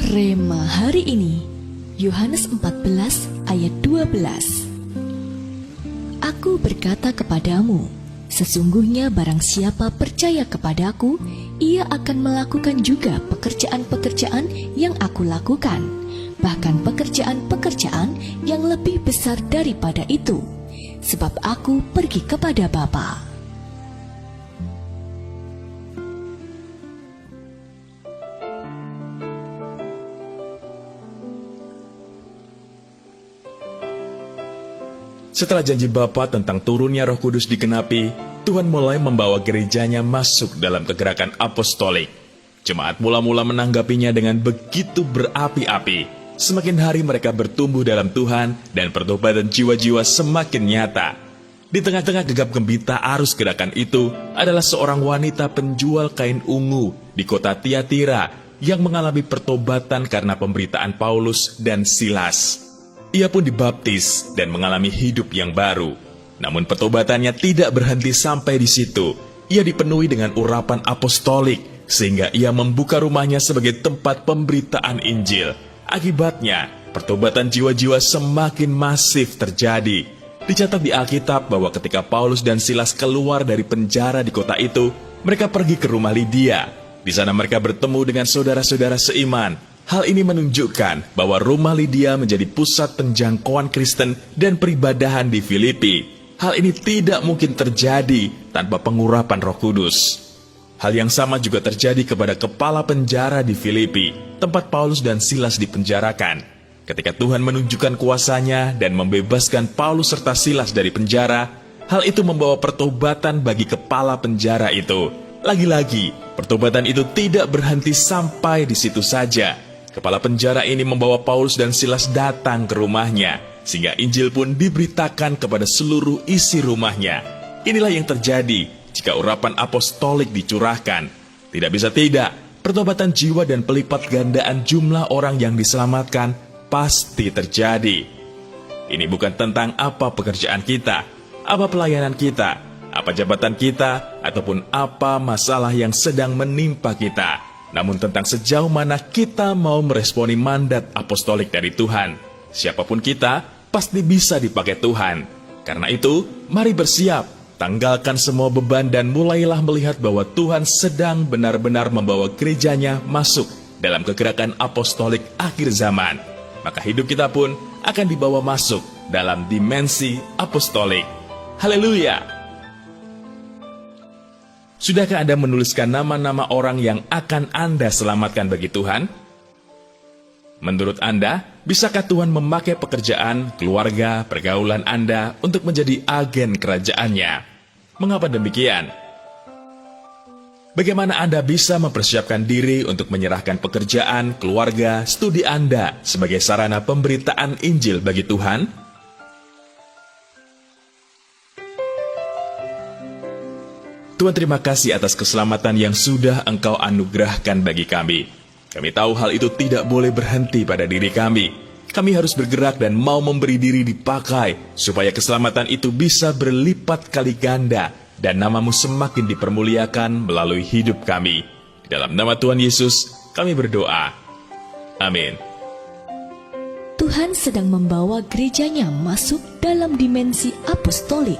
Rema hari ini, Yohanes 14 ayat 12. Aku berkata kepadamu, sesungguhnya barang siapa percaya kepadaku, ia akan melakukan juga pekerjaan-pekerjaan yang aku lakukan, bahkan pekerjaan-pekerjaan yang lebih besar daripada itu, sebab aku pergi kepada Bapa. Setelah janji Bapa tentang turunnya Roh Kudus digenapi, Tuhan mulai membawa gerejanya masuk dalam kegerakan apostolik. Jemaat mula-mula menanggapinya dengan begitu berapi-api. Semakin hari mereka bertumbuh dalam Tuhan dan pertobatan jiwa-jiwa semakin nyata. Di tengah-tengah gegap gempita arus gerakan itu adalah seorang wanita penjual kain ungu di kota Tiatira yang mengalami pertobatan karena pemberitaan Paulus dan Silas. Ia pun dibaptis dan mengalami hidup yang baru. Namun pertobatannya tidak berhenti sampai di situ. Ia dipenuhi dengan urapan apostolik, sehingga ia membuka rumahnya sebagai tempat pemberitaan Injil. Akibatnya, pertobatan jiwa-jiwa semakin masif terjadi. Dicatat di Alkitab bahwa ketika Paulus dan Silas keluar dari penjara di kota itu, mereka pergi ke rumah Lydia. Di sana mereka bertemu dengan saudara-saudara seiman. Hal ini menunjukkan bahwa rumah Lydia menjadi pusat penjangkauan Kristen dan peribadahan di Filipi. Hal ini tidak mungkin terjadi tanpa pengurapan Roh Kudus. Hal yang sama juga terjadi kepada kepala penjara di Filipi, tempat Paulus dan Silas dipenjarakan. Ketika Tuhan menunjukkan kuasa-Nya dan membebaskan Paulus serta Silas dari penjara, hal itu membawa pertobatan bagi kepala penjara itu. Lagi-lagi, pertobatan itu tidak berhenti sampai di situ saja. Kepala penjara ini membawa Paulus dan Silas datang ke rumahnya, sehingga Injil pun diberitakan kepada seluruh isi rumahnya. Inilah yang terjadi jika urapan apostolik dicurahkan. Tidak bisa tidak, pertobatan jiwa dan pelipat gandaan jumlah orang yang diselamatkan pasti terjadi. Ini bukan tentang apa pekerjaan kita, apa pelayanan kita, apa jabatan kita, ataupun apa masalah yang sedang menimpa kita. Namun tentang sejauh mana kita mau meresponi mandat apostolik dari Tuhan. Siapapun kita, pasti bisa dipakai Tuhan. Karena itu, mari bersiap, tanggalkan semua beban dan mulailah melihat bahwa Tuhan sedang benar-benar membawa gerejanya masuk dalam kegerakan apostolik akhir zaman. Maka hidup kita pun akan dibawa masuk dalam dimensi apostolik. Haleluya! Sudahkah Anda menuliskan nama-nama orang yang akan Anda selamatkan bagi Tuhan? Menurut Anda, bisakah Tuhan memakai pekerjaan, keluarga, pergaulan Anda untuk menjadi agen kerajaan-Nya? Mengapa demikian? Bagaimana Anda bisa mempersiapkan diri untuk menyerahkan pekerjaan, keluarga, studi Anda sebagai sarana pemberitaan Injil bagi Tuhan? Tuhan, terima kasih atas keselamatan yang sudah Engkau anugerahkan bagi kami. Kami tahu hal itu tidak boleh berhenti pada diri kami. Kami harus bergerak dan mau memberi diri dipakai, supaya keselamatan itu bisa berlipat kali ganda, dan nama-Mu semakin dipermuliakan melalui hidup kami. Di dalam nama Tuhan Yesus, kami berdoa. Amin. Tuhan sedang membawa gerejanya masuk dalam dimensi apostolik.